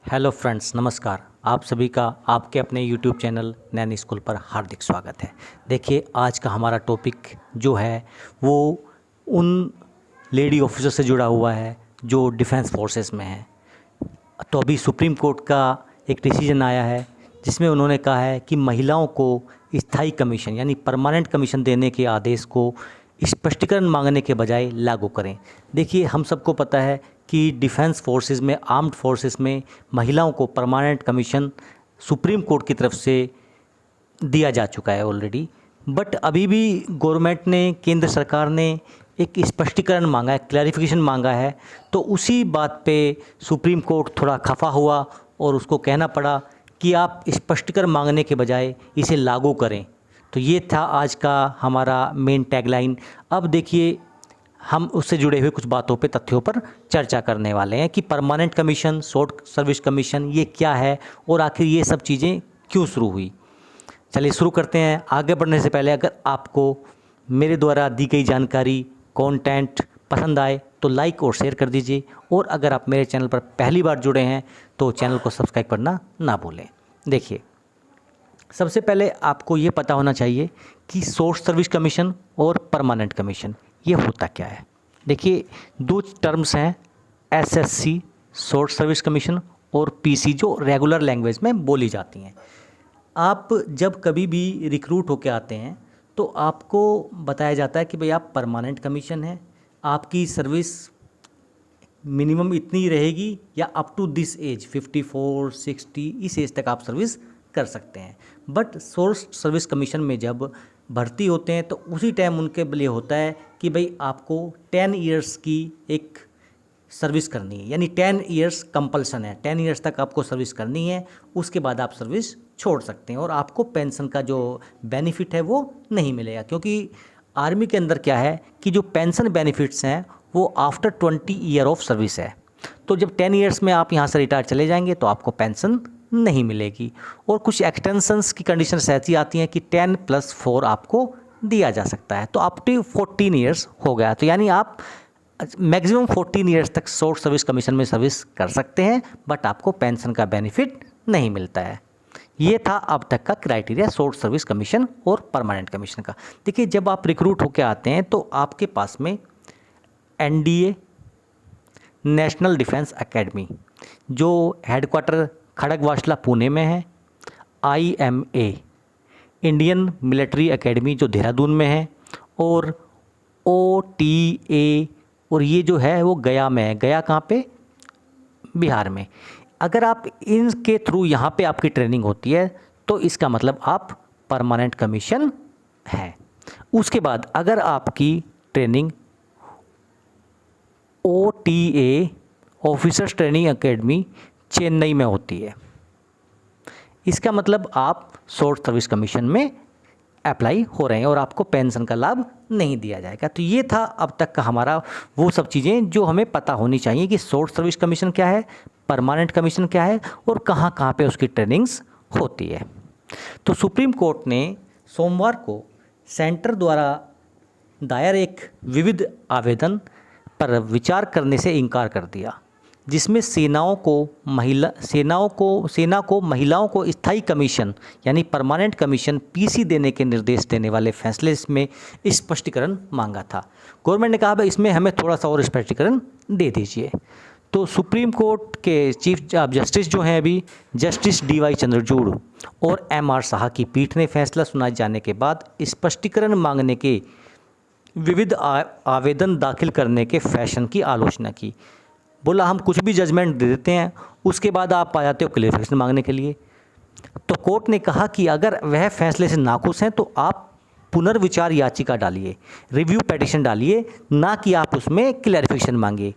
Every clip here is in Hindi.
हेलो फ्रेंड्स, नमस्कार। आप सभी का आपके अपने यूट्यूब चैनल नैनी स्कूल पर हार्दिक स्वागत है। देखिए, आज का हमारा टॉपिक जो है वो उन लेडी ऑफिसर से जुड़ा हुआ है जो डिफेंस फोर्सेस में हैं। तो अभी सुप्रीम कोर्ट का एक डिसीजन आया है जिसमें उन्होंने कहा है कि महिलाओं को स्थायी कमीशन यानी परमानेंट कमीशन देने के आदेश को स्पष्टीकरण मांगने के बजाय लागू करें। देखिए, हम सबको पता है कि डिफेंस फोर्सेस में, आर्म्ड फोर्सेस में महिलाओं को परमानेंट कमीशन सुप्रीम कोर्ट की तरफ से दिया जा चुका है ऑलरेडी। बट अभी भी गवर्नमेंट ने, केंद्र सरकार ने एक स्पष्टीकरण मांगा है, क्लैरिफिकेशन मांगा है। तो उसी बात पे सुप्रीम कोर्ट थोड़ा खफा हुआ और उसको कहना पड़ा कि आप स्पष्टीकरण मांगने के बजाय इसे लागू करें। तो ये था आज का हमारा मेन टैगलाइन। अब देखिए, हम उससे जुड़े हुए कुछ बातों पे, तथ्यों पर चर्चा करने वाले हैं कि permanent commission, short service commission ये क्या है और आखिर ये सब चीज़ें क्यों शुरू हुई। चलिए शुरू करते हैं। आगे बढ़ने से पहले अगर आपको मेरे द्वारा दी गई जानकारी, कंटेंट पसंद आए तो लाइक और शेयर कर दीजिए, और अगर आप मेरे चैनल पर पहली बार जुड़े हैं तो चैनल को सब्सक्राइब करना ना भूलें। देखिए, सबसे पहले आपको ये पता होना चाहिए कि शॉर्ट सर्विस कमीशन और परमानेंट कमीशन ये होता क्या है। देखिए, दो टर्म्स हैं, एसएससी शॉर्ट सर्विस कमीशन और पीसी जो रेगुलर लैंग्वेज में बोली जाती हैं। आप जब कभी भी रिक्रूट होके आते हैं तो आपको बताया जाता है कि भाई आप परमानेंट कमीशन हैं, आपकी सर्विस मिनिमम इतनी रहेगी या अप टू दिस एज 54, 60 इस एज तक आप सर्विस कर सकते हैं। बट शॉर्ट सर्विस कमीशन में जब भर्ती होते हैं तो उसी टाइम उनके लिए होता है कि भाई आपको 10 इयर्स की एक सर्विस करनी है, यानी 10 इयर्स कंपल्सन है। 10 इयर्स तक आपको सर्विस करनी है, उसके बाद आप सर्विस छोड़ सकते हैं और आपको पेंशन का जो बेनिफिट है वो नहीं मिलेगा। क्योंकि आर्मी के अंदर क्या है कि जो पेंशन बेनिफिट्स हैं वो आफ्टर 20 ईयर ऑफ सर्विस है। तो जब 10 इयर्स में आप यहाँ से रिटायर चले जाएंगे तो आपको पेंशन नहीं मिलेगी। और कुछ एक्सटेंशंस की कंडीशंस ऐसी आती हैं कि 10+4 आपको दिया जा सकता है, तो अप टू 14 इयर्स हो गया। तो यानी आप मैक्सिमम 14 इयर्स तक शॉर्ट सर्विस कमीशन में सर्विस कर सकते हैं, बट आपको पेंशन का बेनिफिट नहीं मिलता है। ये था अब तक का क्राइटेरिया शॉर्ट सर्विस कमीशन और परमानेंट कमीशन का। देखिए, जब आप रिक्रूट होकर आते हैं तो आपके पास में एनडीए, नेशनल डिफेंस एकेडमी जो हेडक्वार्टर खड़गवासला पुणे में है, आईएमए इंडियन मिलिट्री एकेडमी जो देहरादून में है, और ओटीए और ये जो है वो गया में है। गया कहाँ पे? बिहार में। अगर आप इनके थ्रू यहाँ पे आपकी ट्रेनिंग होती है तो इसका मतलब आप परमानेंट कमीशन है। उसके बाद अगर आपकी training OTA officers training academy Chennai में होती है, इसका मतलब आप शॉर्ट सर्विस कमीशन में अप्लाई हो रहे हैं और आपको पेंशन का लाभ नहीं दिया जाएगा। तो ये था अब तक का हमारा वो सब चीज़ें जो हमें पता होनी चाहिए कि शॉर्ट सर्विस कमीशन क्या है, परमानेंट कमीशन क्या है और कहाँ कहाँ पे उसकी ट्रेनिंग्स होती है। तो सुप्रीम कोर्ट ने सोमवार को सेंटर द्वारा दायर एक विविध आवेदन पर विचार करने से इनकार कर दिया, जिसमें सेना को महिलाओं को स्थायी कमीशन यानी परमानेंट कमीशन पीसी देने के निर्देश देने वाले फैसले में स्पष्टीकरण मांगा था। गवर्नमेंट ने कहा भाई इसमें हमें थोड़ा सा और स्पष्टीकरण दे दीजिए। तो सुप्रीम कोर्ट के चीफ जस्टिस जो हैं अभी, जस्टिस डीवाई चंद्रचूड़ और एमआर शाह की पीठ ने फैसला सुनाए जाने के बाद स्पष्टीकरण मांगने के विविध आवेदन दाखिल करने के फैशन की आलोचना की। बोला हम कुछ भी जजमेंट दे देते हैं, उसके बाद आप आ जाते हो क्लेरिफिकेशन मांगने के लिए। तो कोर्ट ने कहा कि अगर वह फैसले से नाखुश हैं तो आप पुनर्विचार याचिका डालिए, रिव्यू पिटीशन डालिए, ना कि आप उसमें क्लेरिफिकेशन मांगिए।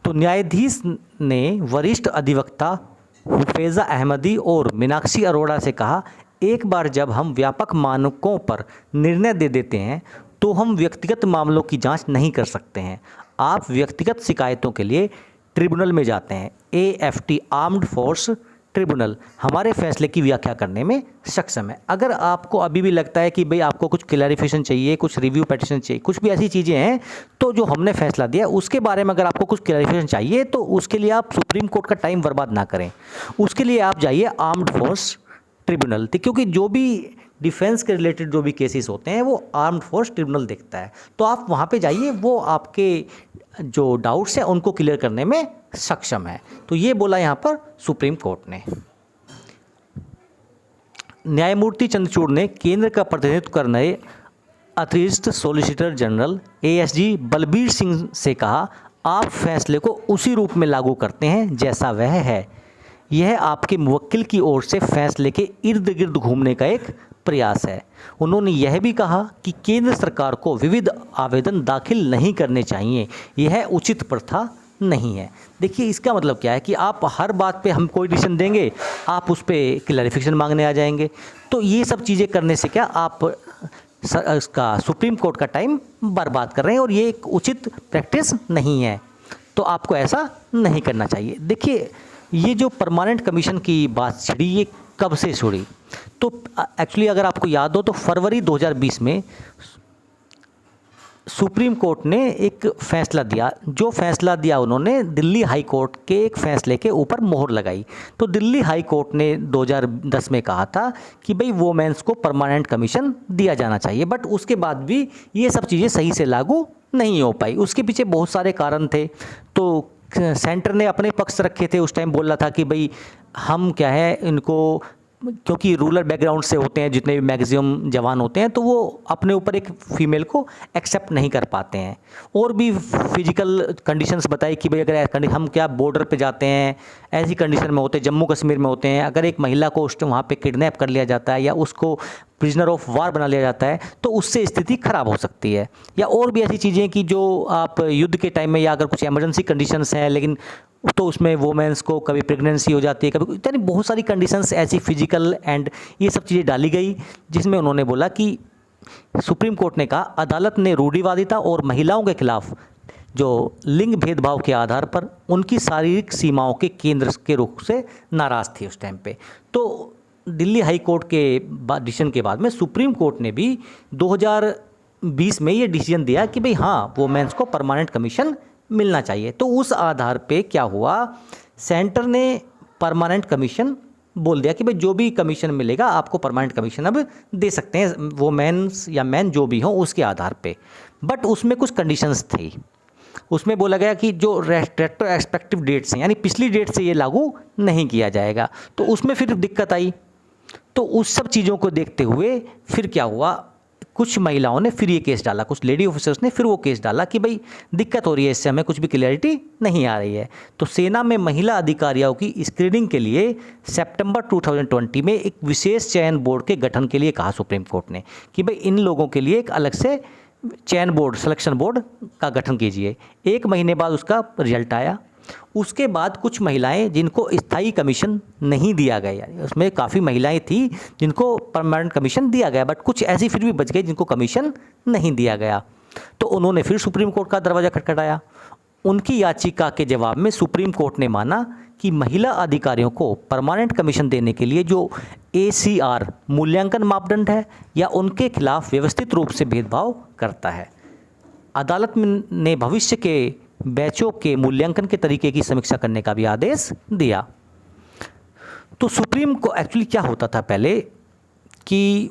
तो न्यायाधीश ने वरिष्ठ अधिवक्ता हुफैज़ा अहमदी और मीनाक्षी अरोड़ा से कहा, एक बार जब हम व्यापक मानकों पर निर्णय दे देते हैं तो हम व्यक्तिगत मामलों की जांच नहीं कर सकते हैं। आप व्यक्तिगत शिकायतों के लिए ट्रिब्यूनल में जाते हैं। एएफटी आर्म्ड फोर्स ट्रिब्यूनल हमारे फैसले की व्याख्या करने में सक्षम है। अगर आपको अभी भी लगता है कि भाई आपको कुछ क्लैरिफिकेशन चाहिए, कुछ रिव्यू पिटीशन चाहिए, कुछ भी ऐसी चीज़ें हैं, तो जो हमने फैसला दिया उसके बारे में अगर आपको कुछ क्लैरिफिकेशन चाहिए तो उसके लिए आप सुप्रीम कोर्ट का टाइम बर्बाद ना करें। उसके लिए आप जाइए आर्म्ड फोर्स ट्रिब्यूनल, क्योंकि जो भी डिफेंस के रिलेटेड जो भी केसेस होते हैं वो आर्म्ड फोर्स ट्रिब्यूनल देखता है। तो आप वहाँ पे जाइए, वो आपके जो डाउट्स हैं उनको क्लियर करने में सक्षम है। तो ये बोला यहाँ पर सुप्रीम कोर्ट ने। न्यायमूर्ति चंद्रचूड़ ने केंद्र का प्रतिनिधित्व करने अतिरिक्त solicitor general ASG Balbir Singh से कहा, आप फैसले को उसी रूप में लागू करते हैं जैसा वह है। यह आपके मुवक्किल की ओर से फैसले के इर्द गिर्द घूमने का एक प्रयास है। उन्होंने यह भी कहा कि केंद्र सरकार को विविध आवेदन दाखिल नहीं करने चाहिए, यह उचित प्रथा नहीं है। देखिए इसका मतलब क्या है कि आप हर बात पे हम कोई डिसीजन देंगे, आप उस पर क्लैरिफिकेशन मांगने आ जाएंगे। तो ये सब चीज़ें करने से क्या आप इसका सुप्रीम कोर्ट का टाइम बर्बाद कर रहे हैं, और ये एक उचित प्रैक्टिस नहीं है। तो आपको ऐसा नहीं करना चाहिए। देखिए ये जो परमानेंट कमीशन की बात छिड़ी, ये कब से छिड़ी? तो एक्चुअली अगर आपको याद हो तो फरवरी 2020 में सुप्रीम कोर्ट ने एक फ़ैसला दिया। जो फ़ैसला दिया उन्होंने दिल्ली हाई कोर्ट के एक फ़ैसले के ऊपर मोहर लगाई। तो दिल्ली हाई कोर्ट ने 2010 में कहा था कि भाई वोमेंस को परमानेंट कमीशन दिया जाना चाहिए, बट उसके बाद भी ये सब चीज़ें सही से लागू नहीं हो पाई। उसके पीछे बहुत सारे कारण थे। तो सेंटर ने अपने पक्ष रखे थे, उस टाइम बोल रहा था कि भाई हम क्या है इनको, क्योंकि रूरल बैकग्राउंड से होते हैं जितने भी मैक्सिमम जवान होते हैं, तो वो अपने ऊपर एक फ़ीमेल को एक्सेप्ट नहीं कर पाते हैं। और भी फिजिकल कंडीशंस बताई कि भाई अगर हम क्या बॉर्डर पे जाते हैं, ऐसी कंडीशन में होते हैं, जम्मू कश्मीर में होते हैं, अगर एक महिला को उस वहाँ पे किडनैप कर लिया जाता है या उसको प्रिजनर ऑफ वार बना लिया जाता है, तो उससे स्थिति ख़राब हो सकती है। या और भी ऐसी चीज़ें कि जो आप युद्ध के टाइम में या अगर कुछ इमरजेंसी कंडीशंस हैं, लेकिन तो उसमें वोमेंस को कभी प्रेगनेंसी हो जाती है, कभी यानी बहुत सारी कंडीशंस ऐसी फिजिकल एंड ये सब चीज़ें डाली गई, जिसमें उन्होंने बोला कि सुप्रीम कोर्ट ने कहा अदालत ने रूढ़िवादिता और महिलाओं के खिलाफ जो लिंग भेदभाव के आधार पर उनकी शारीरिक सीमाओं के केंद्र के रूप से नाराज़ थी उस टाइम पे। तो दिल्ली हाई कोर्ट के डिसीजन के बाद में सुप्रीम कोर्ट ने भी 2020 में ये डिसीजन दिया कि भाई हाँ वोमेंस को परमानेंट कमीशन मिलना चाहिए। तो उस आधार पे क्या हुआ, सेंटर ने परमानेंट कमीशन बोल दिया कि भाई जो भी कमीशन मिलेगा आपको परमानेंट कमीशन अब दे सकते हैं, वो मेंस या मैन जो भी हो उसके आधार पे। बट उसमें कुछ कंडीशंस थी। उसमें बोला गया कि जो रेट्रोस्पेक्टिव डेट्स हैं, यानी पिछली डेट से ये लागू नहीं किया जाएगा। तो उसमें फिर दिक्कत आई। तो उस सब चीज़ों को देखते हुए फिर क्या हुआ, कुछ महिलाओं ने फिर ये केस डाला, कुछ लेडी ऑफिसर्स ने फिर वो केस डाला कि भाई दिक्कत हो रही है, इससे हमें कुछ भी क्लैरिटी नहीं आ रही है। तो सेना में महिला अधिकारियों की स्क्रीनिंग के लिए सितंबर 2020 में एक विशेष चयन बोर्ड के गठन के लिए कहा सुप्रीम कोर्ट ने कि भाई इन लोगों के लिए एक अलग से चयन बोर्ड, सिलेक्शन बोर्ड का गठन कीजिए। 1 महीने बाद उसका रिजल्ट आया। उसके बाद कुछ महिलाएं जिनको स्थायी कमीशन नहीं दिया गया, यानी उसमें काफ़ी महिलाएं थी जिनको परमानेंट कमीशन दिया गया, बट कुछ ऐसी फिर भी बच गई जिनको कमीशन नहीं दिया गया। तो उन्होंने फिर सुप्रीम कोर्ट का दरवाज़ा खटखटाया। उनकी याचिका के जवाब में सुप्रीम कोर्ट ने माना कि महिला अधिकारियों को परमानेंट कमीशन देने के लिए जो ACR मूल्यांकन मापदंड है या उनके खिलाफ व्यवस्थित रूप से भेदभाव करता है। अदालत ने भविष्य के बैचों के मूल्यांकन के तरीके की समीक्षा करने का भी आदेश दिया। तो सुप्रीम को एक्चुअली क्या होता था पहले कि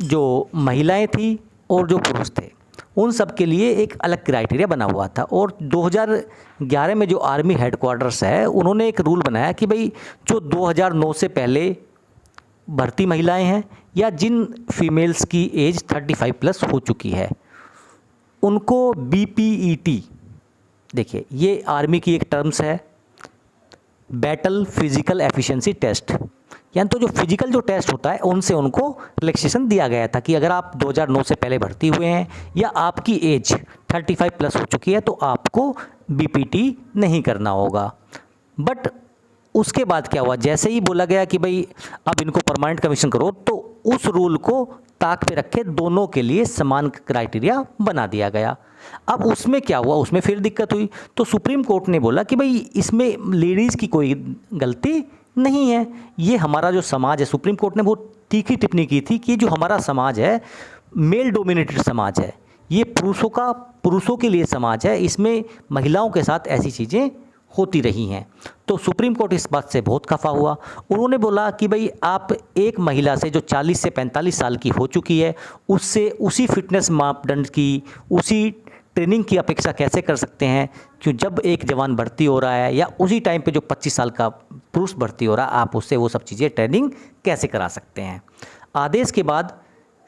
जो महिलाएं थी और जो पुरुष थे उन सब के लिए एक अलग क्राइटेरिया बना हुआ था। और 2011 में जो आर्मी हेडक्वार्टर्स है उन्होंने एक रूल बनाया कि भाई जो 2009 से पहले भर्ती महिलाएं हैं या जिन फीमेल्स की एज 35+ हो चुकी है उनको BPET, देखिए ये आर्मी की एक टर्म्स है, बैटल फिजिकल एफिशिएंसी टेस्ट, यानी तो जो फिजिकल जो टेस्ट होता है उनसे उनको रिलैक्सेशन दिया गया था कि अगर आप 2009 से पहले भर्ती हुए हैं या आपकी एज 35+ हो चुकी है तो आपको BPT नहीं करना होगा। बट उसके बाद क्या हुआ, जैसे ही बोला गया कि भाई अब इनको परमानेंट कमीशन करो, तो उस रूल को ताक पे रखे दोनों के लिए समान क्राइटेरिया बना दिया गया। अब उसमें क्या हुआ, उसमें फिर दिक्कत हुई। तो सुप्रीम कोर्ट ने बोला कि भाई इसमें लेडीज़ की कोई गलती नहीं है। ये हमारा जो समाज है, सुप्रीम कोर्ट ने बहुत तीखी टिप्पणी की थी कि जो हमारा समाज है मेल डोमिनेटेड समाज है, ये पुरुषों के लिए समाज है, इसमें महिलाओं के साथ ऐसी चीज़ें होती रही हैं। तो सुप्रीम कोर्ट इस बात से बहुत खफा हुआ। उन्होंने बोला कि भाई आप एक महिला से जो 40 से 45 साल की हो चुकी है उससे उसी फिटनेस मापदंड की, उसी ट्रेनिंग की अपेक्षा कैसे कर सकते हैं? क्यों जब एक जवान भर्ती हो रहा है या उसी टाइम पे जो 25 साल का पुरुष भर्ती हो रहा है, आप उससे वो सब चीज़ें ट्रेनिंग कैसे करा सकते हैं? आदेश के बाद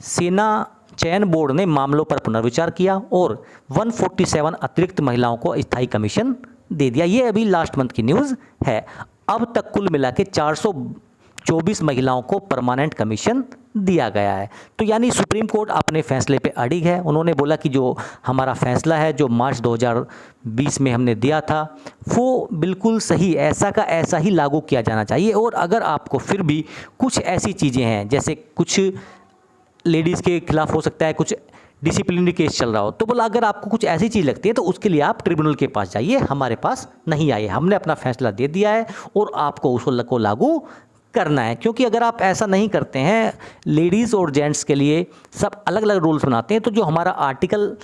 सेना चयन बोर्ड ने मामलों पर पुनर्विचार किया और 147 अतिरिक्त महिलाओं को स्थायी कमीशन दे दिया। ये अभी लास्ट मंथ की न्यूज़ है। अब तक कुल मिला के 424 महिलाओं को परमानेंट कमीशन दिया गया है। तो यानी सुप्रीम कोर्ट अपने फैसले पे अडिग है। उन्होंने बोला कि जो हमारा फैसला है जो मार्च 2020 में हमने दिया था वो बिल्कुल सही, ऐसा का ऐसा ही लागू किया जाना चाहिए। और अगर आपको फिर भी कुछ ऐसी चीज़ें हैं, जैसे कुछ लेडीज़ के खिलाफ हो सकता है कुछ डिसिप्लिनरी केस चल रहा हो, तो बोला अगर आपको कुछ ऐसी चीज़ लगती है तो उसके लिए आप ट्रिब्यूनल के पास जाइए, हमारे पास नहीं आइए। हमने अपना फैसला दे दिया है और आपको उसको लागू करना है। क्योंकि अगर आप ऐसा नहीं करते हैं, लेडीज़ और जेंट्स के लिए सब अलग अलग रूल्स बनाते हैं, तो जो हमारा आर्टिकल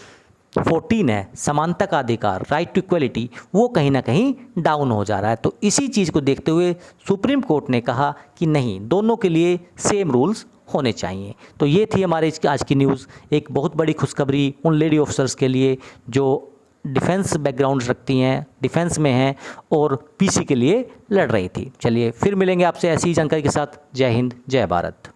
14 है, समानता का अधिकार, राइट टू इक्वलिटी, वो कहीं ना कहीं डाउन हो जा रहा है। तो इसी चीज़ को देखते हुए सुप्रीम कोर्ट ने कहा कि नहीं, दोनों के लिए सेम रूल्स होने चाहिए। तो ये थी हमारे आज की न्यूज़। एक बहुत बड़ी खुशखबरी उन लेडी ऑफिसर्स के लिए जो डिफेंस बैकग्राउंड रखती हैं, डिफेंस में हैं और पीसी के लिए लड़ रही थी। चलिए फिर मिलेंगे आपसे ऐसी ही जानकारी के साथ। जय हिंद, जय भारत।